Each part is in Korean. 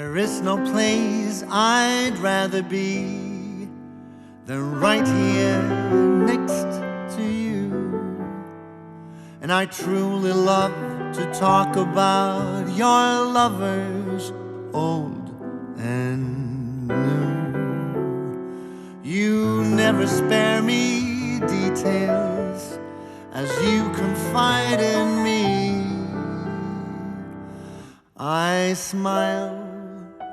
There is no place I'd rather be than right here next to you. And I truly love to talk about your lovers, old and new. You never spare me details as you confide in me. I smile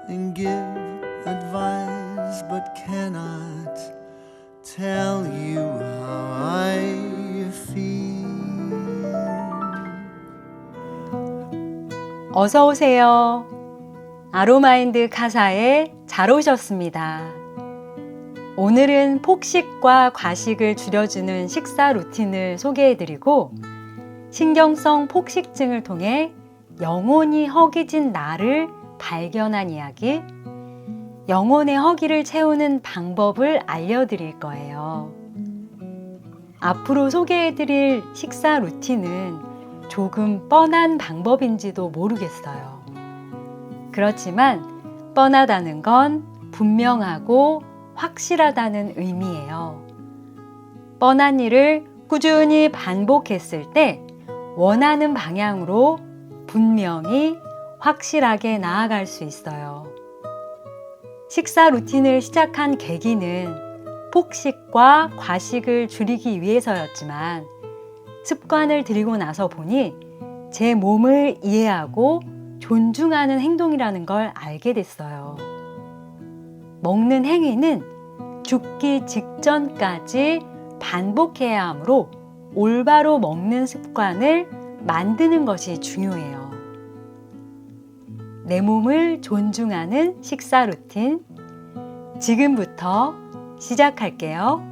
and give advice, but cannot tell you how I feel. 어서 오세요. 아로마인드 카사에 잘 오셨습니다. 오늘은 폭식과 과식을 줄여주는 식사 루틴을 소개해드리고 신경성 폭식증을 통해 영혼이 허기진 나를 발견한 이야기, 영혼의 허기를 채우는 방법을 알려드릴 거예요. 앞으로 소개해드릴 식사 루틴은 조금 뻔한 방법인지도 모르겠어요. 그렇지만 뻔하다는 건 분명하고 확실하다는 의미예요. 뻔한 일을 꾸준히 반복했을 때 원하는 방향으로 분명히 확실하게 나아갈 수 있어요. 식사 루틴을 시작한 계기는 폭식과 과식을 줄이기 위해서였지만 습관을 들이고 나서 보니 제 몸을 이해하고 존중하는 행동이라는 걸 알게 됐어요. 먹는 행위는 죽기 직전까지 반복해야 하므로 올바로 먹는 습관을 만드는 것이 중요해요. 내 몸을 존중하는 식사 루틴, 지금부터 시작할게요.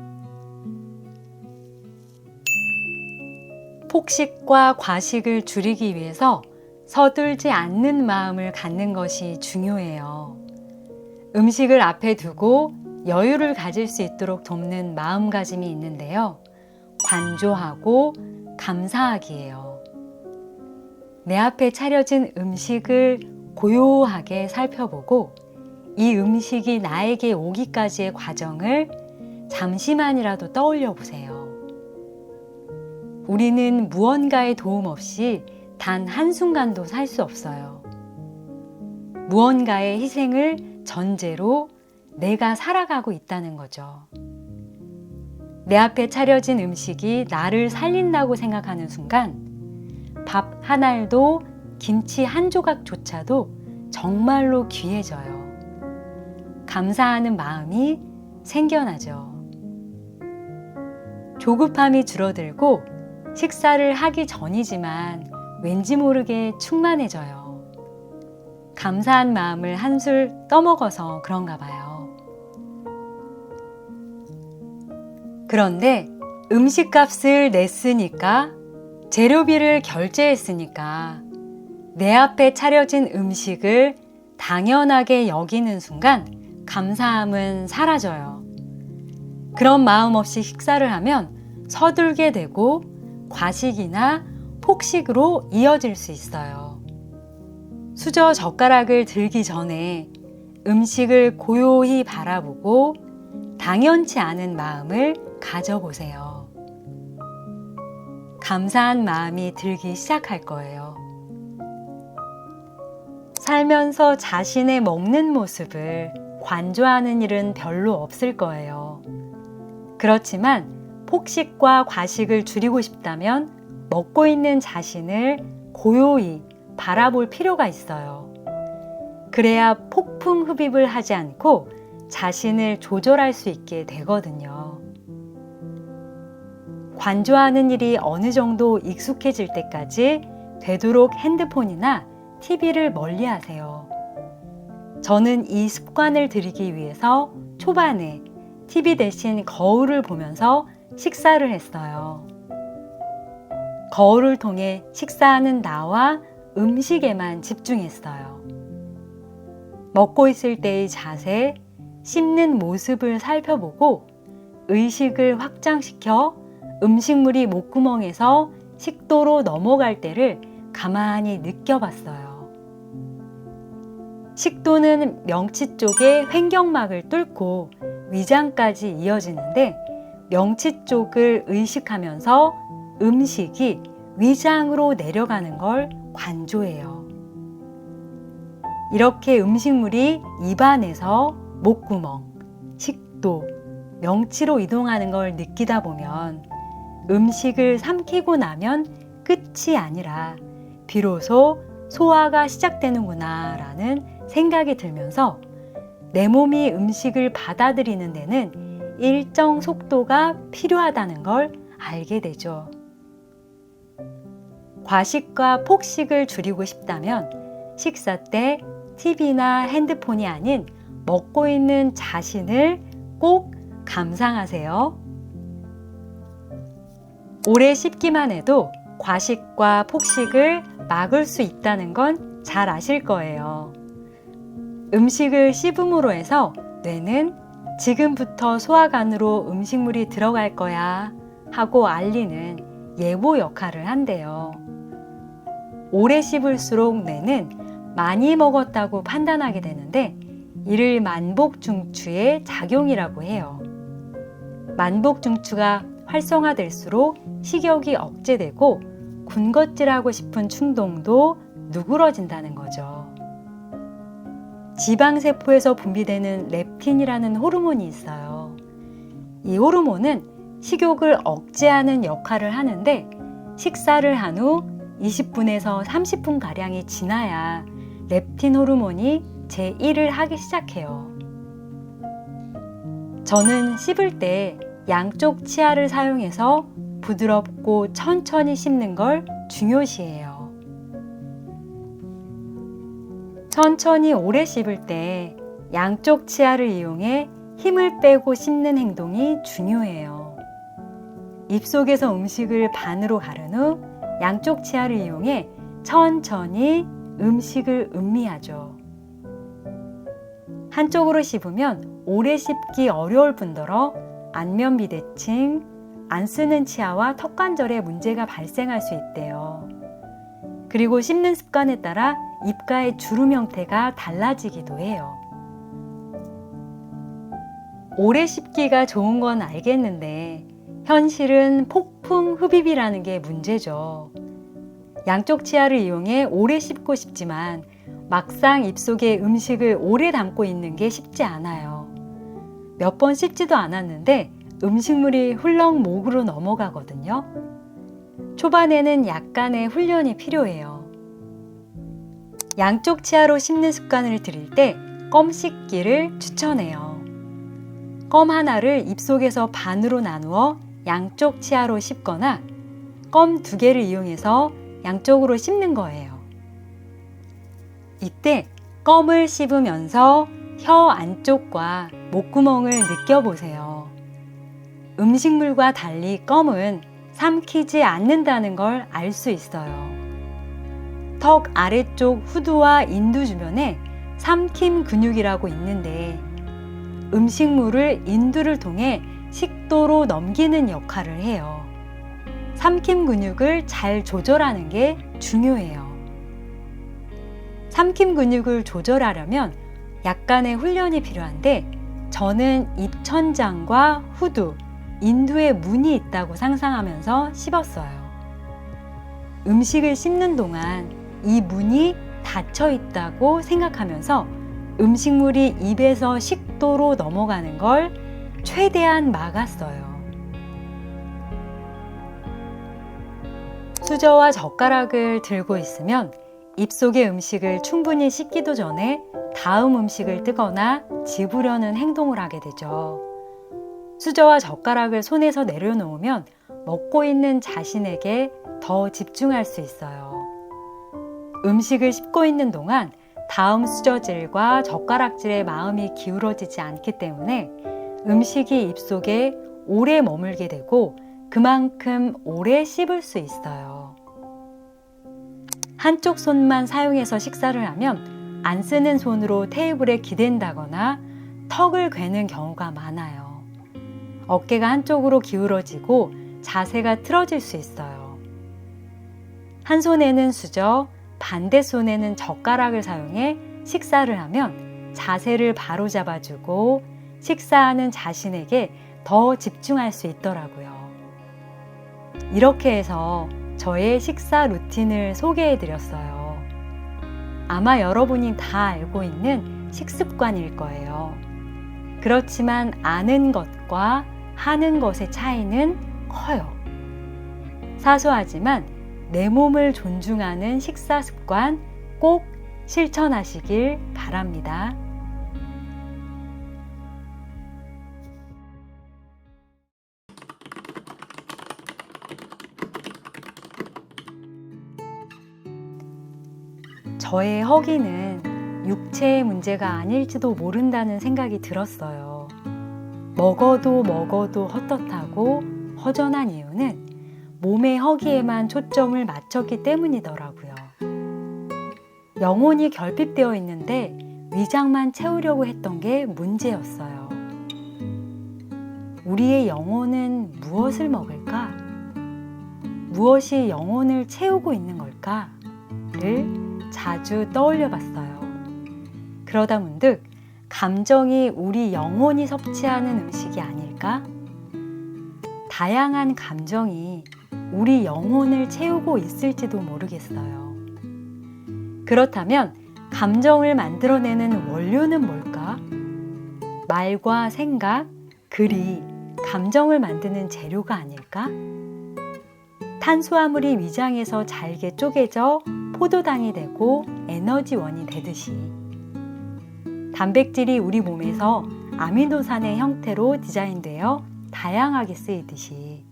폭식과 과식을 줄이기 위해서 서둘지 않는 마음을 갖는 것이 중요해요. 음식을 앞에 두고 여유를 가질 수 있도록 돕는 마음가짐이 있는데요. 관조하고 감사하기예요. 내 앞에 차려진 음식을 고요하게 살펴보고 이 음식이 나에게 오기까지의 과정을 잠시만이라도 떠올려 보세요. 우리는 무언가의 도움 없이 단 한순간도 살 수 없어요. 무언가의 희생을 전제로 내가 살아가고 있다는 거죠. 내 앞에 차려진 음식이 나를 살린다고 생각하는 순간 밥 한 알도 김치 한 조각조차도 정말로 귀해져요. 감사하는 마음이 생겨나죠. 조급함이 줄어들고 식사를 하기 전이지만 왠지 모르게 충만해져요. 감사한 마음을 한술 떠먹어서 그런가 봐요. 그런데 음식값을 냈으니까, 재료비를 결제했으니까 내 앞에 차려진 음식을 당연하게 여기는 순간 감사함은 사라져요. 그런 마음 없이 식사를 하면 서둘게 되고 과식이나 폭식으로 이어질 수 있어요. 수저 젓가락을 들기 전에 음식을 고요히 바라보고 당연치 않은 마음을 가져보세요. 감사한 마음이 들기 시작할 거예요. 살면서 자신의 먹는 모습을 관조하는 일은 별로 없을 거예요. 그렇지만 폭식과 과식을 줄이고 싶다면 먹고 있는 자신을 고요히 바라볼 필요가 있어요. 그래야 폭풍 흡입을 하지 않고 자신을 조절할 수 있게 되거든요. 관조하는 일이 어느 정도 익숙해질 때까지 되도록 핸드폰이나 TV를 멀리 하세요. 저는 이 습관을 들이기 위해서 초반에 TV 대신 거울을 보면서 식사를 했어요. 거울을 통해 식사하는 나와 음식에만 집중했어요. 먹고 있을 때의 자세, 씹는 모습을 살펴보고 의식을 확장시켜 음식물이 목구멍에서 식도로 넘어갈 때를 가만히 느껴봤어요. 식도는 명치 쪽의 횡격막을 뚫고 위장까지 이어지는데 명치 쪽을 의식하면서 음식이 위장으로 내려가는 걸 관조해요. 이렇게 음식물이 입안에서 목구멍, 식도, 명치로 이동하는 걸 느끼다 보면 음식을 삼키고 나면 끝이 아니라 비로소 소화가 시작되는구나 라는 생각이 들면서 내 몸이 음식을 받아들이는 데는 일정 속도가 필요하다는 걸 알게 되죠. 과식과 폭식을 줄이고 싶다면 식사 때 TV나 핸드폰이 아닌 먹고 있는 자신을 꼭 감상하세요. 오래 씹기만 해도 과식과 폭식을 막을 수 있다는 건 잘 아실 거예요. 음식을 씹음으로 해서 뇌는 지금부터 소화관으로 음식물이 들어갈 거야 하고 알리는 예보 역할을 한대요. 오래 씹을수록 뇌는 많이 먹었다고 판단하게 되는데 이를 만복중추의 작용이라고 해요. 만복중추가 활성화될수록 식욕이 억제되고 군것질하고 싶은 충동도 누그러진다는 거죠. 지방세포에서 분비되는 렙틴이라는 호르몬이 있어요. 이 호르몬은 식욕을 억제하는 역할을 하는데 식사를 한 후 20분에서 30분가량이 지나야 렙틴 호르몬이 제1을 하기 시작해요. 저는 씹을 때 양쪽 치아를 사용해서 부드럽고 천천히 씹는 걸 중요시해요. 천천히 오래 씹을 때 양쪽 치아를 이용해 힘을 빼고 씹는 행동이 중요해요. 입속에서 음식을 반으로 가른 후 양쪽 치아를 이용해 천천히 음식을 음미하죠. 한쪽으로 씹으면 오래 씹기 어려울 뿐더러 안면 비대칭, 안 쓰는 치아와 턱관절에 문제가 발생할 수 있대요. 그리고 씹는 습관에 따라 입가의 주름 형태가 달라지기도 해요. 오래 씹기가 좋은 건 알겠는데 현실은 폭풍 흡입이라는 게 문제죠. 양쪽 치아를 이용해 오래 씹고 싶지만 막상 입속에 음식을 오래 담고 있는 게 쉽지 않아요. 몇 번 씹지도 않았는데 음식물이 훌렁 목으로 넘어가거든요. 초반에는 약간의 훈련이 필요해요. 양쪽 치아로 씹는 습관을 들일 때 껌 씹기를 추천해요. 껌 하나를 입속에서 반으로 나누어 양쪽 치아로 씹거나 껌 2개를 이용해서 양쪽으로 씹는 거예요. 이때 껌을 씹으면서 혀 안쪽과 목구멍을 느껴보세요. 음식물과 달리 껌은 삼키지 않는다는 걸 알 수 있어요. 턱 아래쪽 후두와 인두 주변에 삼킴 근육이라고 있는데 음식물을 인두를 통해 식도로 넘기는 역할을 해요. 삼킴 근육을 잘 조절하는 게 중요해요. 삼킴 근육을 조절하려면 약간의 훈련이 필요한데 저는 입천장과 후두, 인두에 문이 있다고 상상하면서 씹었어요. 음식을 씹는 동안 이 문이 닫혀 있다고 생각하면서 음식물이 입에서 식도로 넘어가는 걸 최대한 막았어요. 수저와 젓가락을 들고 있으면 입속의 음식을 충분히 씹기도 전에 다음 음식을 뜨거나 집으려는 행동을 하게 되죠. 수저와 젓가락을 손에서 내려놓으면 먹고 있는 자신에게 더 집중할 수 있어요. 음식을 씹고 있는 동안 다음 수저질과 젓가락질에 마음이 기울어지지 않기 때문에 음식이 입속에 오래 머물게 되고 그만큼 오래 씹을 수 있어요. 한쪽 손만 사용해서 식사를 하면 안 쓰는 손으로 테이블에 기댄다거나 턱을 괴는 경우가 많아요. 어깨가 한쪽으로 기울어지고 자세가 틀어질 수 있어요. 한 손에는 수저, 반대 손에는 젓가락을 사용해 식사를 하면 자세를 바로 잡아주고 식사하는 자신에게 더 집중할 수 있더라고요. 이렇게 해서 저의 식사 루틴을 소개해 드렸어요. 아마 여러분이 다 알고 있는 식습관일 거예요. 그렇지만 아는 것과 하는 것의 차이는 커요. 사소하지만 내 몸을 존중하는 식사 습관 꼭 실천하시길 바랍니다. 저의 허기는 육체의 문제가 아닐지도 모른다는 생각이 들었어요. 먹어도 헛헛하고 허전한 이유는 몸의 허기에만 초점을 맞췄기 때문이더라고요. 영혼이 결핍되어 있는데 위장만 채우려고 했던 게 문제였어요. 우리의 영혼은 무엇을 먹을까? 무엇이 영혼을 채우고 있는 걸까?를 자주 떠올려 봤어요. 그러다 문득 감정이 우리 영혼이 섭취하는 음식이 아닐까? 다양한 감정이 우리 영혼을 채우고 있을지도 모르겠어요. 그렇다면 감정을 만들어내는 원료는 뭘까? 말과 생각, 글이 감정을 만드는 재료가 아닐까? 탄수화물이 위장에서 잘게 쪼개져 포도당이 되고 에너지원이 되듯이 단백질이 우리 몸에서 아미노산의 형태로 디자인되어 다양하게 쓰이듯이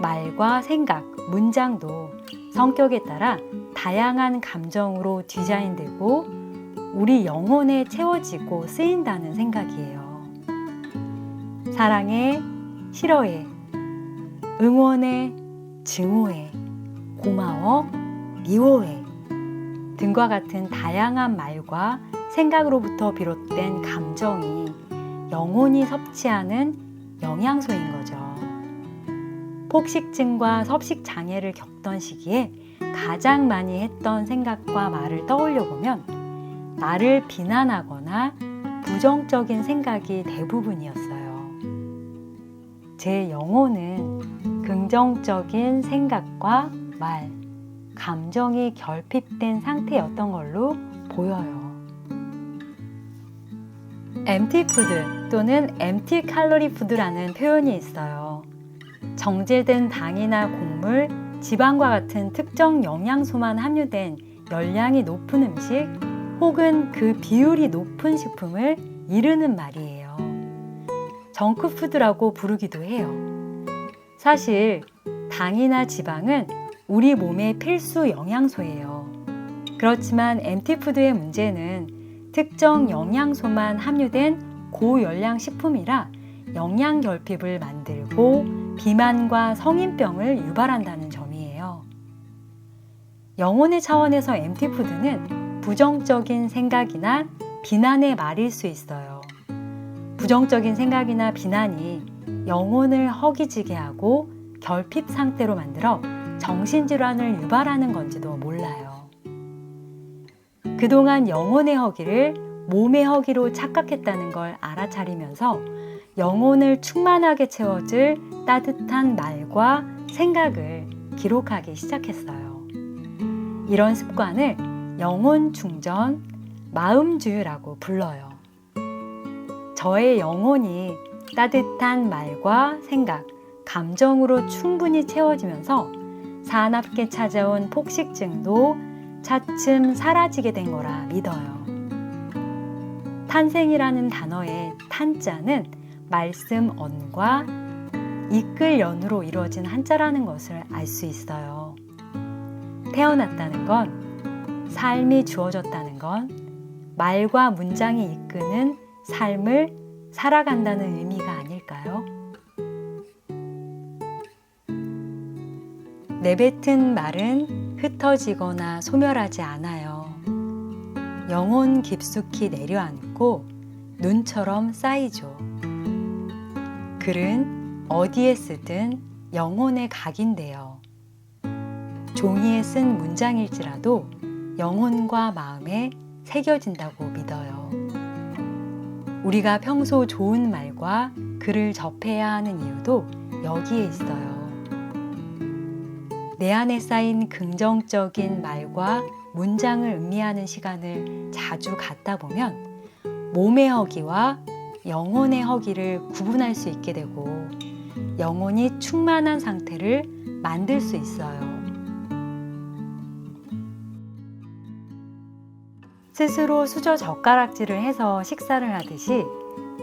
말과 생각, 문장도 성격에 따라 다양한 감정으로 디자인되고 우리 영혼에 채워지고 쓰인다는 생각이에요. 사랑해, 싫어해, 응원해, 증오해, 고마워, 미워해 등과 같은 다양한 말과 생각으로부터 비롯된 감정이 영혼이 섭취하는 영양소인 거죠. 폭식증과 섭식장애를 겪던 시기에 가장 많이 했던 생각과 말을 떠올려 보면 나를 비난하거나 부정적인 생각이 대부분이었어요. 제 영혼은 긍정적인 생각과 말, 감정이 결핍된 상태였던 걸로 보여요. empty food 또는 empty calorie food라는 표현이 있어요. 정제된 당이나 곡물, 지방과 같은 특정 영양소만 함유된 열량이 높은 음식 혹은 그 비율이 높은 식품을 이르는 말이에요. 정크푸드라고 부르기도 해요. 사실 당이나 지방은 우리 몸의 필수 영양소예요. 그렇지만 엠티푸드의 문제는 특정 영양소만 함유된 고열량 식품이라 영양 결핍을 만들고 비만과 성인병을 유발한다는 점이에요. 영혼의 차원에서 엠티푸드는 부정적인 생각이나 비난의 말일 수 있어요. 부정적인 생각이나 비난이 영혼을 허기지게 하고 결핍 상태로 만들어 정신질환을 유발하는 건지도 몰라요. 그동안 영혼의 허기를 몸의 허기로 착각했다는 걸 알아차리면서 영혼을 충만하게 채워줄 따뜻한 말과 생각을 기록하기 시작했어요. 이런 습관을 영혼 충전, 마음주유라고 불러요. 저의 영혼이 따뜻한 말과 생각, 감정으로 충분히 채워지면서 사납게 찾아온 폭식증도 차츰 사라지게 된 거라 믿어요. 탄생이라는 단어의 탄자는 말씀 언과 이끌 연으로 이루어진 한자라는 것을 알 수 있어요. 태어났다는 건, 삶이 주어졌다는 건, 말과 문장이 이끄는 삶을 살아간다는 의미가 아닐까요? 내뱉은 말은 흩어지거나 소멸하지 않아요. 영혼 깊숙이 내려앉고 눈처럼 쌓이죠. 글은 어디에 쓰든 영혼에 각인돼요. 종이에 쓴 문장일지라도 영혼과 마음에 새겨진다고 믿어요. 우리가 평소 좋은 말과 글을 접해야 하는 이유도 여기에 있어요. 내 안에 쌓인 긍정적인 말과 문장을 음미하는 시간을 자주 갖다 보면 몸의 허기와 영혼의 허기를 구분할 수 있게 되고 영혼이 충만한 상태를 만들 수 있어요. 스스로 수저 젓가락질을 해서 식사를 하듯이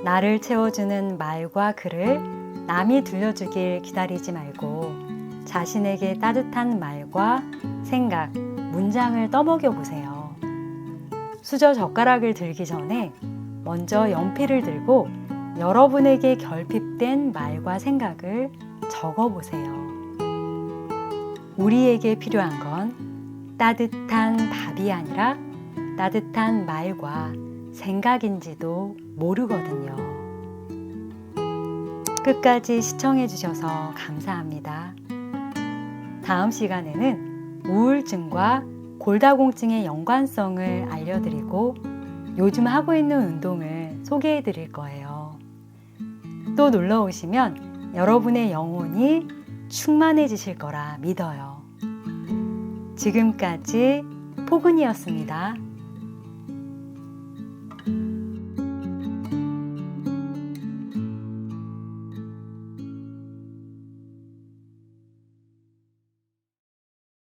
나를 채워주는 말과 글을 남이 들려주길 기다리지 말고 자신에게 따뜻한 말과 생각, 문장을 떠먹여 보세요. 수저 젓가락을 들기 전에 먼저 연필을 들고 여러분에게 결핍된 말과 생각을 적어 보세요. 우리에게 필요한 건 따뜻한 밥이 아니라 따뜻한 말과 생각인지도 모르거든요. 끝까지 시청해 주셔서 감사합니다. 다음 시간에는 우울증과 골다공증의 연관성을 알려드리고 요즘 하고 있는 운동을 소개해 드릴 거예요. 또 놀러 오시면 여러분의 영혼이 충만해지실 거라 믿어요. 지금까지 포근이었습니다.